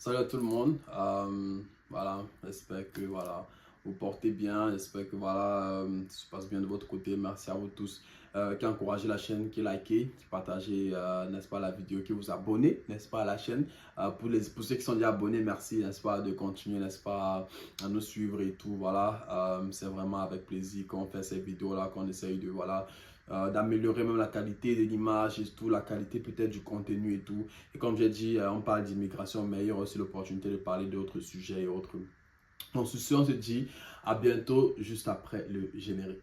Salut à tout le monde. Voilà, j'espère que vous portez bien. J'espère que tout se passe bien de votre côté. Merci à vous tous qui encouragez la chaîne, qui likez, qui partagez, n'est-ce pas, la vidéo, qui vous abonnez, n'est-ce pas, à la chaîne. Pour ceux qui sont déjà abonnés, merci, n'est-ce pas, de continuer, n'est-ce pas, à nous suivre et tout. Voilà, c'est vraiment avec plaisir qu'on fait ces vidéos-là, qu'on essaye de, d'améliorer même la qualité de l'image et tout, la qualité peut-être du contenu et tout. Et comme j'ai dit, on parle d'immigration, mais il y aura aussi l'opportunité de parler d'autres sujets et autres. Donc sur ce, on se dit à bientôt juste après le générique.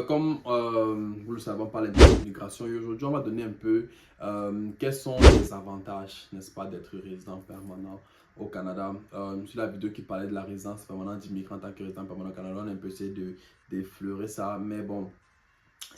Comme vous le savez, on parle d'immigration et aujourd'hui on va donner un peu quels sont les avantages, n'est-ce pas, d'être résident permanent au Canada. Sur la vidéo qui parlait de la résidence permanente d'immigrants en tant que résident permanent au Canada, on a un peu essayé d'effleurer ça, mais bon,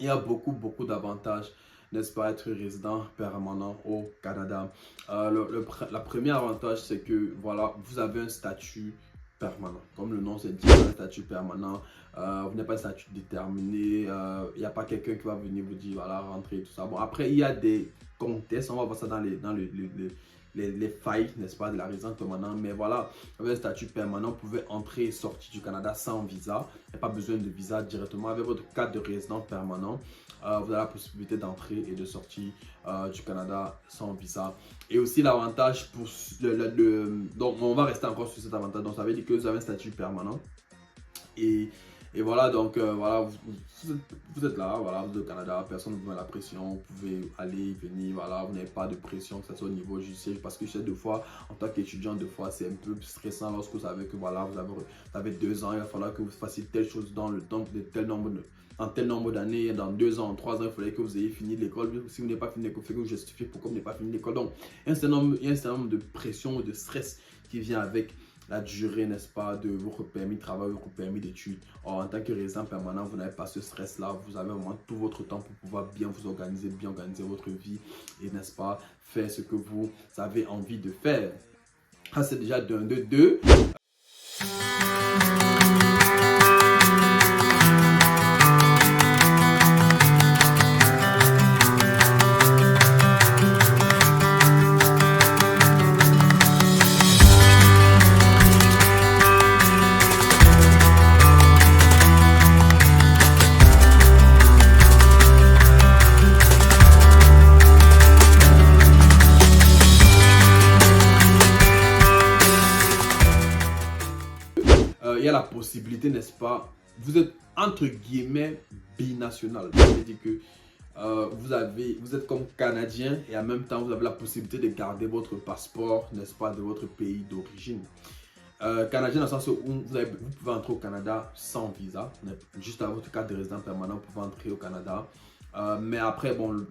il y a beaucoup d'avantages, n'est-ce pas, être résident permanent au Canada. La première avantage, c'est que voilà, vous avez un statut permanent. Comme le nom c'est dit, un statut permanent. Vous n'avez pas un statut déterminé. Il n'y a pas quelqu'un qui va venir vous dire voilà, rentrez, tout ça. Bon, après, il y a des contextes. On va voir ça dans les failles, n'est-ce pas, de la résidence permanente. Mais voilà, avec un statut permanent, vous pouvez entrer et sortir du Canada sans visa. Il n'y a pas besoin de visa directement. Avec votre carte de résident permanent, vous avez la possibilité d'entrer et de sortir du Canada sans visa. Et aussi l'avantage pour donc on va rester encore sur cet avantage. Donc ça veut dire que vous avez un statut permanent. Et voilà, donc voilà, vous êtes là, voilà, vous êtes au Canada, personne ne vous met la pression, vous pouvez aller, venir, voilà, vous n'avez pas de pression, que ce soit au niveau judiciaire, parce que je sais, deux fois, en tant qu'étudiant, deux fois, c'est un peu stressant lorsque vous savez que voilà, vous avez 2 ans, il va falloir que vous fassiez telle chose dans le temps de tel nombre d'années, dans 2 ans, 3 ans, il fallait que vous ayez fini l'école. Si vous n'avez pas fini l'école, il faut que vous justifiez pourquoi vous n'avez pas fini l'école. Donc, il y a un certain nombre de pression, de stress qui vient avec la durée, n'est-ce pas, de votre permis de travail, votre permis d'études. En tant que résident permanent, vous n'avez pas ce stress-là. Vous avez vraiment tout votre temps pour pouvoir bien vous organiser, bien organiser votre vie et, n'est-ce pas, faire ce que vous avez envie de faire. Ça, c'est déjà d'un, de deux. Il y a la possibilité, n'est-ce pas, vous êtes entre guillemets binational. Ça veut dire que vous êtes comme Canadien et en même temps vous avez la possibilité de garder votre passeport, n'est-ce pas, de votre pays d'origine. Canadien dans le sens où vous pouvez entrer au Canada sans visa, juste avec votre carte de résident permanent, vous pouvez entrer au Canada. Mais après, bon,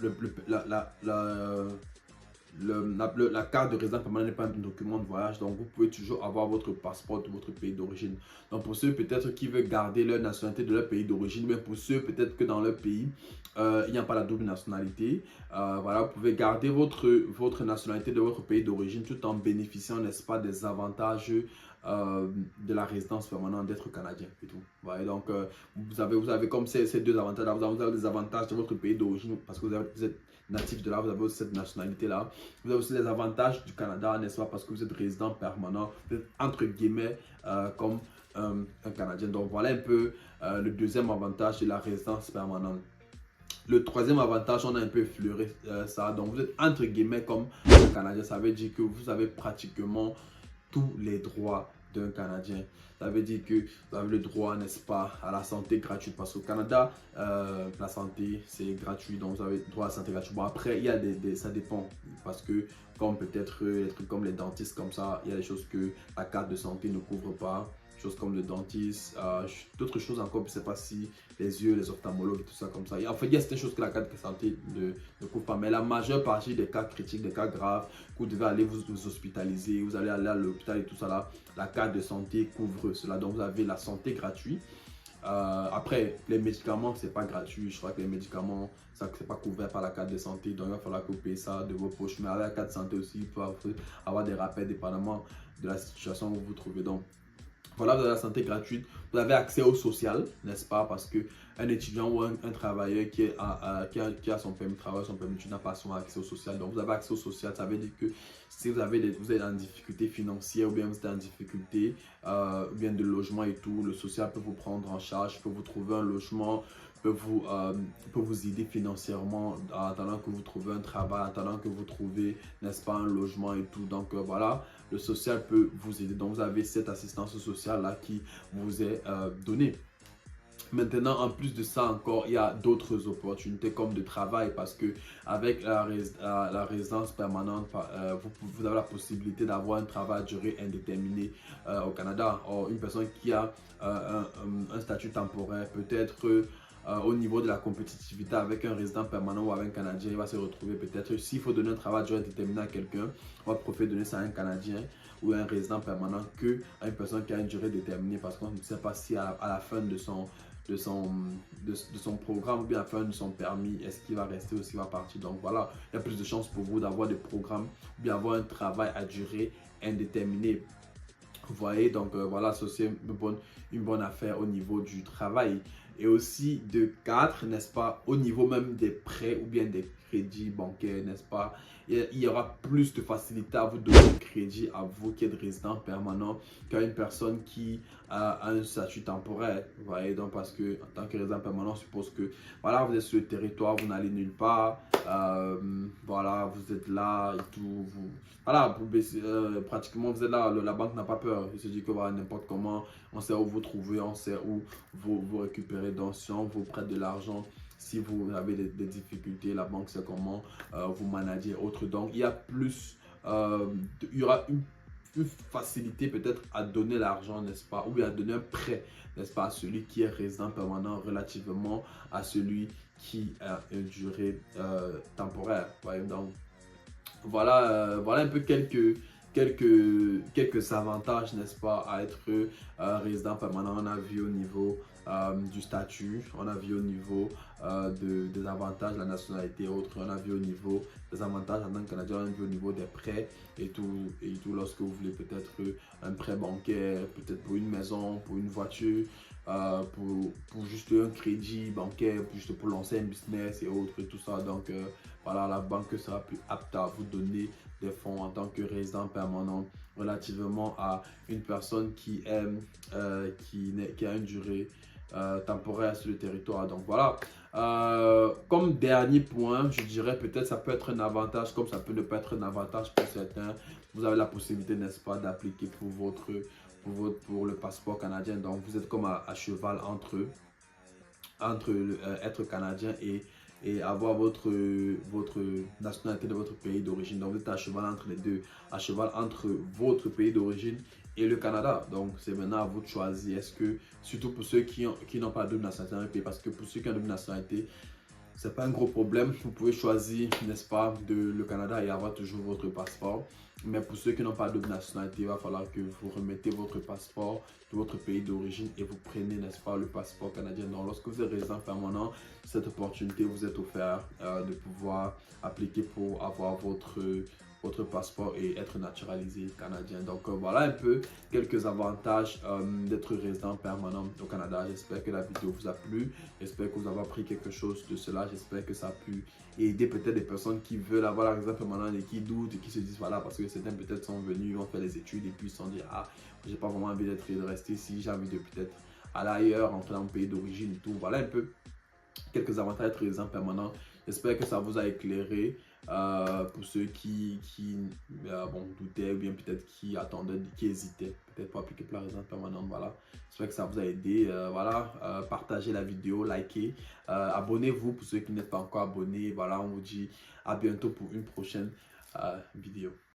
la carte de résident permanent n'est pas un document de voyage, donc vous pouvez toujours avoir votre passeport de votre pays d'origine. Donc pour ceux peut-être qui veulent garder leur nationalité de leur pays d'origine, mais pour ceux peut-être que dans leur pays, il n'y a pas la double nationalité, voilà, vous pouvez garder votre nationalité de votre pays d'origine tout en bénéficiant, n'est-ce pas, des avantages de la résidence permanente d'être canadien et tout. Voilà, donc vous avez comme ces deux avantages là, vous avez des avantages de votre pays d'origine parce que vous êtes natif de là, vous avez aussi cette nationalité là. Vous avez aussi les avantages du Canada, n'est-ce pas, parce que vous êtes résident permanent, vous êtes entre guillemets comme un Canadien. Donc voilà un peu le deuxième avantage de la résidence permanente. Le troisième avantage, on a un peu effleuré ça. Donc vous êtes entre guillemets comme un Canadien. Ça veut dire que vous avez pratiquement tous les droits d'un Canadien. Ça veut dire que vous avez le droit, n'est-ce pas, à la santé gratuite. Parce qu'au Canada, la santé, c'est gratuit. Donc, vous avez le droit à la santé gratuite. Bon, après, il y a ça dépend. Parce que, comme peut-être les trucs comme les dentistes, comme ça, il y a des choses que la carte de santé ne couvre pas. Choses comme le dentiste, d'autres choses encore, je ne sais pas si les yeux, les ophtalmologues, tout ça comme ça. Et en fait, il y a certaines choses que la carte de santé ne couvre pas. Mais la majeure partie des cas critiques, des cas graves, que vous devez aller vous hospitaliser, vous allez aller à l'hôpital et tout ça là, la carte de santé couvre cela. Donc, vous avez la santé gratuite. Après, les médicaments, c'est pas gratuit. Je crois que les médicaments, ça c'est pas couvert par la carte de santé. Donc, il va falloir que vous payez ça de vos poches. Mais avec la carte de santé aussi, il peut avoir des rappels dépendamment de la situation où vous vous trouvez. Donc, voilà, vous avez la santé gratuite, vous avez accès au social, n'est-ce pas? Parce qu'un étudiant ou un travailleur qui a son permis de travail, son permis d'études n'a pas souvent accès au social. Donc, vous avez accès au social, ça veut dire que si vous êtes en difficulté financière ou bien vous êtes en difficulté ou bien de logement et tout, le social peut vous prendre en charge, peut vous trouver un logement, peut vous aider financièrement en attendant que vous trouvez un travail, en attendant que vous trouvez, n'est-ce pas, un logement et tout. Donc, voilà, le social peut vous aider. Donc, vous avez cette assistance sociale-là qui vous est donnée. Maintenant, en plus de ça encore, il y a d'autres opportunités comme de travail parce que avec la résidence permanente, vous avez la possibilité d'avoir un travail à durée indéterminée au Canada. Or, une personne qui a un statut temporaire peut-être au niveau de la compétitivité avec un résident permanent ou avec un Canadien, il va se retrouver peut-être, s'il faut donner un travail à durée indéterminée à quelqu'un, on va préférer donner ça à un Canadien ou à un résident permanent que à une personne qui a une durée déterminée parce qu'on ne sait pas si à la fin de son programme ou bien à la fin de son permis, est-ce qu'il va rester ou s'il va partir. Donc voilà, il y a plus de chances pour vous d'avoir des programmes ou bien avoir un travail à durée indéterminée. Vous voyez, donc voilà, ça c'est une bonne affaire au niveau du travail. Et aussi de 4, n'est-ce pas, au niveau même des prêts ou bien des crédits bancaires, n'est-ce pas, il y aura plus de facilité à vous donner un crédit à vous qui êtes résident permanent qu'à une personne qui a un statut temporaire. Vous voyez, donc parce que en tant que résident permanent, on suppose que voilà, vous êtes sur le territoire, vous n'allez nulle part, voilà, vous êtes là et tout, voilà, pratiquement vous êtes là, la banque n'a pas peur, il se dit que voilà, n'importe comment, on sait où vous trouvez, on sait où vous récupérez. Donc si on vous prête de l'argent, si vous avez des difficultés, la banque sait comment vous manager autre. Donc il y a plus, il y aura une facilité peut-être à donner l'argent, n'est-ce pas, ou à donner un prêt, n'est-ce pas, à celui qui est résident permanent relativement à celui qui a une durée temporaire. Voyez, donc voilà, voilà un peu quelques avantages, n'est-ce pas, à être résident permanent. On a vu au niveau du statut, on a vu au niveau des avantages de la nationalité et autres, on a vu au niveau des avantages en tant que Canadien, on a vu au niveau des prêts et tout lorsque vous voulez peut-être un prêt bancaire, peut-être pour une maison, pour une voiture, pour juste un crédit bancaire, juste pour lancer un business et autres et tout ça. Donc voilà, la banque sera plus apte à vous donner des fonds en tant que résident permanent relativement à une personne qui a une durée temporaire sur le territoire. Donc voilà, comme dernier point, je dirais peut-être ça peut être un avantage comme ça peut ne pas être un avantage pour certains. Vous avez la possibilité, n'est-ce pas, d'appliquer pour le passeport canadien. Donc vous êtes comme à cheval entre être canadien et avoir votre nationalité de votre pays d'origine. Donc vous êtes à cheval entre les deux, à cheval entre votre pays d'origine et le Canada. Donc c'est maintenant à vous de choisir. Est-ce que, surtout pour ceux qui n'ont pas de double nationalité dans le pays, parce que pour ceux qui ont double nationalité, c'est pas un gros problème. Vous pouvez choisir, n'est-ce pas, le Canada et avoir toujours votre passeport. Mais pour ceux qui n'ont pas de nationalité, il va falloir que vous remettez votre passeport de votre pays d'origine et vous prenez, n'est-ce pas, le passeport canadien. Donc, lorsque vous êtes résident permanent, cette opportunité vous est offerte de pouvoir appliquer pour avoir votre passeport et être naturalisé canadien. Donc voilà un peu quelques avantages d'être résident permanent au Canada. J'espère que la vidéo vous a plu. J'espère que vous avez appris quelque chose de cela. J'espère que ça a pu aider peut-être des personnes qui veulent avoir la résidence permanente et qui doutent et qui se disent voilà, parce que certains peut-être sont venus, ont fait les études et puis ils se sont dit ah, j'ai pas vraiment envie de rester ici, j'ai envie de peut-être aller ailleurs, entrer dans mon pays d'origine et tout. Voilà un peu quelques avantages d'être résident permanent. J'espère que ça vous a éclairé pour ceux qui doutaient ou bien peut-être qui attendaient, qui hésitaient peut-être pour appliquer pour la résidence permanente. Voilà, j'espère que ça vous a aidé. Voilà, partagez la vidéo, likez, abonnez-vous pour ceux qui n'êtes pas encore abonnés. Voilà, on vous dit à bientôt pour une prochaine vidéo.